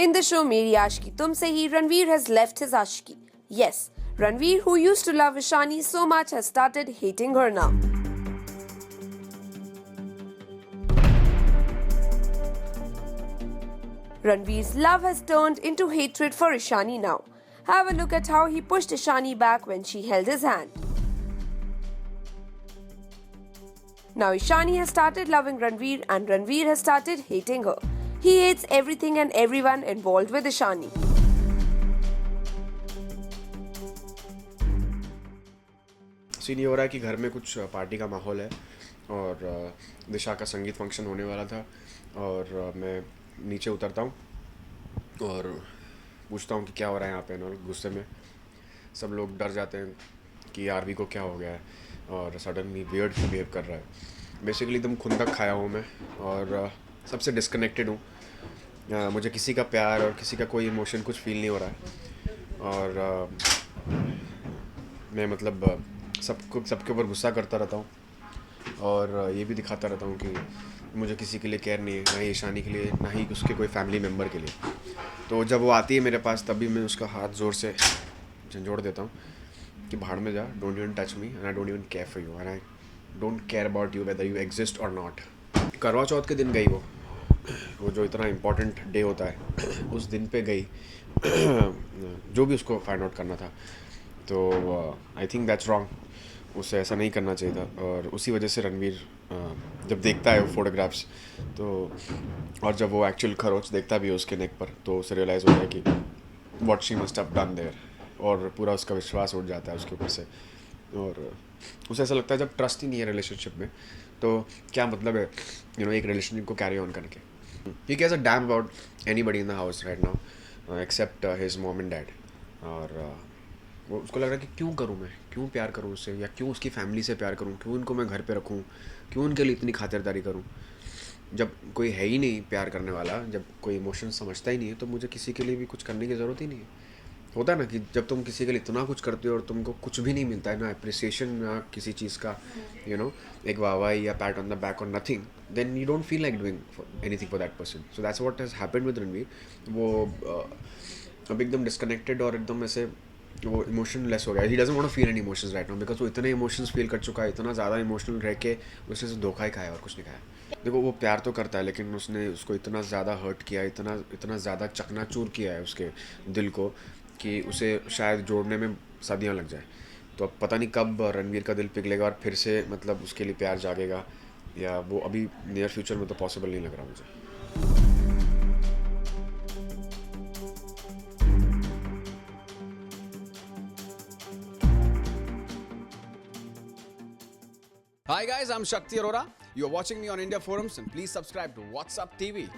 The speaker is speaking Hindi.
In the show Meri Aashki Tumse Hi, Ranveer has left his Aashki. Yes, Ranveer, who used to love Ishani so much, has started hating her now. Ranveer's love has turned into hatred for Ishani now. Have a look at how he pushed Ishani back when she held his hand. Now Ishani has started loving Ranveer and Ranveer has started hating her. He hates everything and everyone involved with Ishani. Scene ये हो रहा है कि घर में कुछ पार्टी का माहौल है और दिशा का संगीत फंक्शन होने वाला था और मैं नीचे उतरता हूँ और पूछता हूँ कि क्या हो रहा है यहाँ पे। और गुस्से में सब लोग डर जाते हैं कि आरवी को क्या हो गया है और सडनली वियर्ड बिहेव कर रहा है। बेसिकली एकदम खुंदक खाया हूँ मैं और सबसे डिस्कनेक्टेड हूँ। मुझे किसी का प्यार और किसी का कोई इमोशन कुछ फील नहीं हो रहा है और मैं मतलब सबके ऊपर गुस्सा करता रहता हूँ और ये भी दिखाता रहता हूँ कि मुझे किसी के लिए केयर नहीं है, ना ही ईशानी के लिए, ना ही उसके कोई फैमिली मेम्बर के लिए। तो जब वो आती है मेरे पास तभी मैं उसका हाथ ज़ोर से झंझोड़ देता हूँ कि भाड़ में जा, don't even touch me and I don't even care for you and I don't care about you whether you exist और नॉट। करवा चौथ के दिन गई वो जो इतना इम्पोर्टेंट डे होता है उस दिन पे गई जो भी उसको फाइंड आउट करना था। तो आई थिंक दैट्स रॉन्ग, उसे ऐसा नहीं करना चाहिए था। और उसी वजह से रणवीर जब देखता है वो फोटोग्राफ्स तो और जब वो एक्चुअल खरोच देखता भी है उसके नेक पर तो उसे रियलाइज़ हो जाए कि what she must have done there और पूरा उसका विश्वास उठ जाता है उसके ऊपर से। और उसे ऐसा लगता है जब ट्रस्ट ही नहीं है रिलेशनशिप में तो क्या मतलब है एक रिलेशनशिप को कैरी ऑन करके। He cares a damn about anybody in the house right now except his mom and dad. और वो उसको लग रहा है कि क्यों करूँ मैं, क्यों प्यार करूँ उससे या क्यों उसकी फैमिली से प्यार करूँ, क्यों उनको मैं घर पे रखूँ, क्यों उनके लिए इतनी खातिरदारी करूँ। जब कोई है ही नहीं प्यार करने वाला, जब कोई इमोशन समझता ही नहीं है तो मुझे किसी के लिए भी कुछ करने की ज़रूरत ही नहीं है। होता है ना कि जब तुम किसी के लिए इतना कुछ करते हो और तुमको कुछ भी नहीं मिलता है, ना अप्रिसिएशन ना किसी चीज़ का एक वाहवाही या पैट ऑन द बैक और nothing, then you don't feel like doing anything for that person. So that's what has happened with Ranveer. वो अब एकदम डिस्कनेक्टेड और एकदम ऐसे वो इमोशनलेस हो गया। He doesn't want to feel any emotions right now because वो इतने इमोशंस फील कर चुका है, इतना ज़्यादा इमोशनल रह के उसने सिर्फ धोखा ही खाया और कुछ नहीं खाया। देखो वो प्यार तो करता है लेकिन उसने उसको इतना ज़्यादा हर्ट किया, इतना ज़्यादा चकनाचूर किया है उसके दिल को कि उसे शायद जोड़ने में सदियाँ लग जाए। तो अब पता नहीं कब रणवीर का दिल पिघलेगा और फिर से मतलब उसके लिए प्यार जागेगा, या वो अभी नियर फ्यूचर में तो पॉसिबल नहीं लग रहा मुझे। Hi guys, I'm Shakti Arora. You're watching me on India Forums and please subscribe to What's Up TV.